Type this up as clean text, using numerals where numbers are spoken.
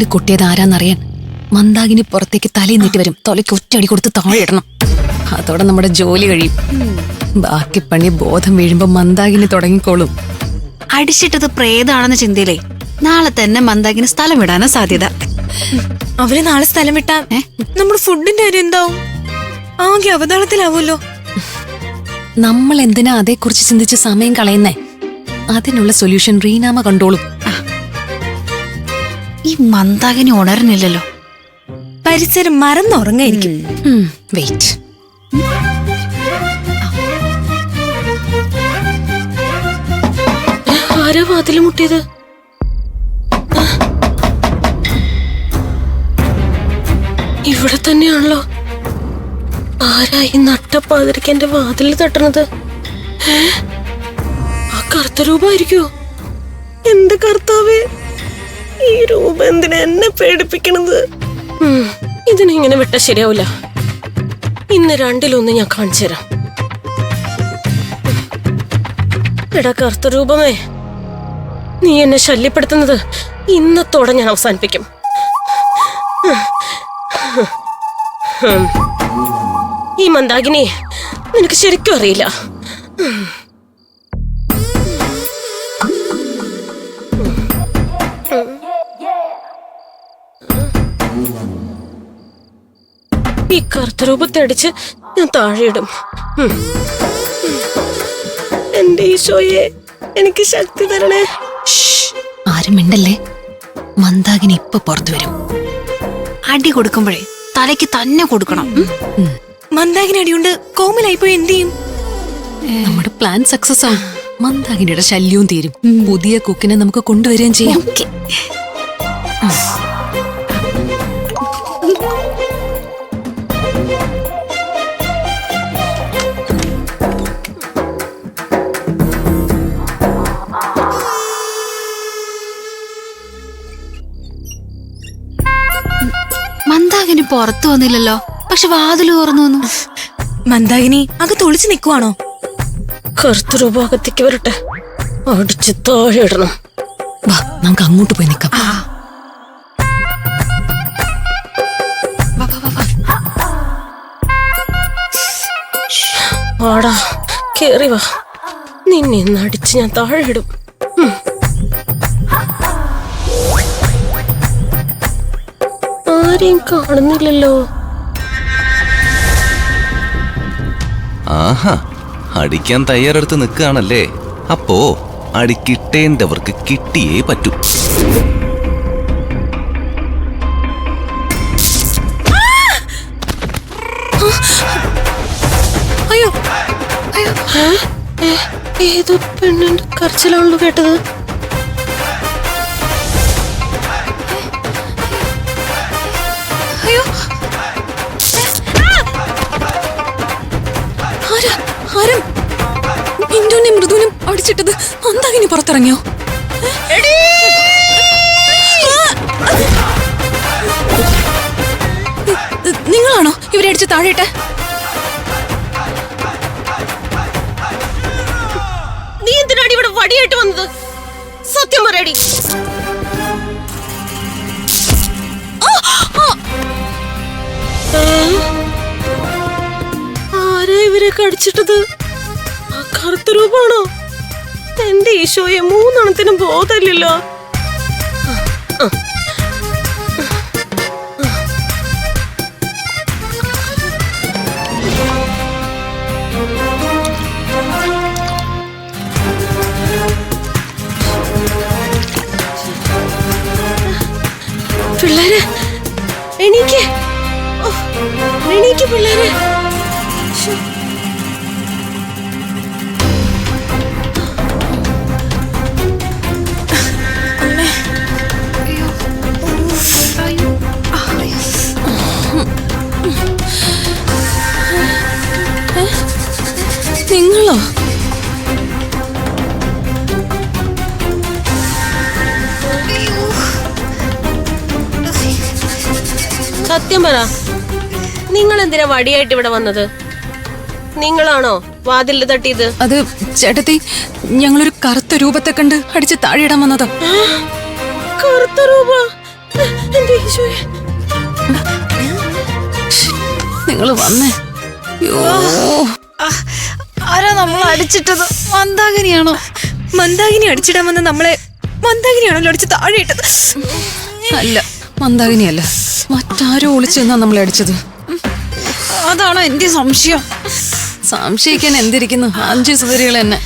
വാതിൽ കൊട്ടിയത് ആരാന്നറിയാൻ മന്ദാകിനി പുറത്തേക്ക് തലയിൽ നീട്ടി വരും. തൊലയ്ക്ക് ഒറ്റയടി കൊടുത്ത് താഴെ ഇടണം. അതോടെ നമ്മുടെ ജോലി കഴിയും. ബാക്കി പണി ബോധം വീഴുമ്പോ മന്ദാകിനി തുടങ്ങിക്കോളും. അടിച്ചിട്ടത് പ്രേതാണെന്ന ചിന്തയിലേ നാളെ തന്നെ മന്ദാകിനി സ്ഥലം വിടാനാ സാധ്യത. അവര് നാളെ സ്ഥലം വിട്ടാ നമ്മുടെ ഫുഡിന്റെ കാര്യം എന്താവും? ആകെ അവതാളത്തിലാവുമല്ലോ. നമ്മൾ എന്തിനാ അതേക്കുറിച്ച് ചിന്തിച്ച് സമയം കളയുന്നേ? അതിനുള്ള സൊല്യൂഷൻ റീനാമ കണ്ടോളും. ഈ മന്ദാകിനി ഉണരുന്നില്ലല്ലോ. പരിസരം മറന്നുറങ്ങായിരിക്കും. വെയിറ്റ്. ആരാ വാതില് മുട്ടിയത്? ഇവിടെ തന്നെയാണല്ലോ. ആരാ ഈ നട്ടപ്പാതിരിക്ക് എന്റെ വാതിൽ തട്ടണത്? ആ കറുത്ത രൂപമായിരിക്കോ? എന്റെ കർത്താവേ, ഈ രൂപം എന്തിനാ എന്നെ പേടിപ്പിക്കണത്? ഇതിനെങ്ങനെ വിട്ടാ ശരിയാവില്ല. ഇന്ന് രണ്ടിലൊന്ന് ഞാൻ കാണിച്ചു തരാം. എടാ കറുത്ത രൂപമേ, നീ എന്നെ ശല്യപ്പെടുത്തുന്നത് ഇന്നത്തോടെ ഞാൻ അവസാനിപ്പിക്കും. ഈ മന്ദാകിനി നിനക്ക് ശരിക്കും അറിയില്ല. ഈ കറുത്ത രൂപത്തെ അടിച്ച് ഞാൻ താഴെയിടും. എന്റെ ഈശോയെ, എനിക്ക് ശക്തി തരണേ. ആരും മിണ്ടല്ലേ. മന്ദാകിനി ഇപ്പൊ പുറത്തു വരും. അടി കൊടുക്കുമ്പോഴേ തലയ്ക്ക് തന്നെ കൊടുക്കണം. മന്ദാകിനി അടിയുണ്ട് കോമലായിപ്പോയി എന്ത് ചെയ്യും? നമ്മുടെ പ്ലാൻ സക്സസ് ആവും. മന്ദാകിനിയുടെ ശല്യവും തീരും. പുതിയ കുക്കിനെ നമുക്ക് കൊണ്ടുവരികയും ചെയ്യാം. മന്ദാകിനി പുറത്തു വന്നില്ലല്ലോ, പക്ഷെ വാതില് തുറന്നു വന്നു. മന്ദാകിനി അകത്ത് ഒളിച്ചു നിൽക്കുവാണോ? കറുത്ത രൂപം അകത്തേക്ക് വരട്ടെ, അടിച്ച് താഴെ ഇടണം. വാ, നമുക്ക് അങ്ങോട്ട് പോയി നിൽക്കാം. വാടാ, കേറി വാ. നിന്നെ ഇന്ന് അടിച്ച് ഞാൻ താഴെ ഇടും. ആരെയും കാണുന്നില്ലല്ലോ. ആഹാ, അടിക്കാൻ തയ്യാറെടുത്ത് നിൽക്കുകയാണല്ലേ. അപ്പോ അടിക്കിട്ടേണ്ടവർക്ക് കിട്ടിയേ പറ്റൂ. അയ്യോ, ഏതോ പെണ്ണിന്റെ കരച്ചിലാണല്ലോ കേട്ടത്. മിന്റുവിനെയും മൃദുവിനും അടിച്ചിട്ടത് മന്ദാകിനി പുറത്തിറങ്ങിയോ? നിങ്ങളാണോ ഇവരെ അടിച്ച് താഴെട്ടെ? നീ എന്തിനാടി ഇവിടെ വടിയായിട്ട് വന്നത്? സത്യം പറയടി. ആരാ ഇവരൊക്കെ അടിച്ചിട്ടത്? ആ കറുത്ത രൂപമാണോ? എന്റെ ഈശോയെ, 3 എണ്ണത്തിനും ബോധമില്ലല്ലോ. പിള്ളേരെ എണീക്ക്, എണീക്ക് പിള്ളേരെ. നിങ്ങളോ? സത്യം പറ, നിങ്ങൾ എന്തിനാ വടിയായിട്ട് ഇവിടെ വന്നത്? നിങ്ങളാണോ വാതിലിൽ തട്ടിയത്? അത് ചേട്ടത്തി, ഞങ്ങളൊരു കറുത്ത രൂപത്തെ കണ്ട് അടിച്ച് താഴെയിടാൻ വന്നതാ. കറുത്ത രൂപ? എന്റെ ഈശോയെ. നിങ്ങൾ വന്നേ. അയ്യോ. ആരാ നമ്മൾ അടിച്ചിട്ടത്? മന്ദാകിനിയാണോ? മന്ദാകിനി അടിച്ചിടാൻ വന്ന നമ്മളെ മന്ദാകിനിയാണല്ലോ അടിച്ച് താഴെ ഇട്ടത്. അല്ല, മന്ദാകിനിയല്ല, മറ്റാരോ ഒളിച്ചെന്നാ നമ്മളെ അടിച്ചത്. അതാണോ എന്റെ സംശയം? സംശയിക്കാൻ എന്തിരിക്കുന്നു, 5 സുന്ദരികൾ തന്നെ.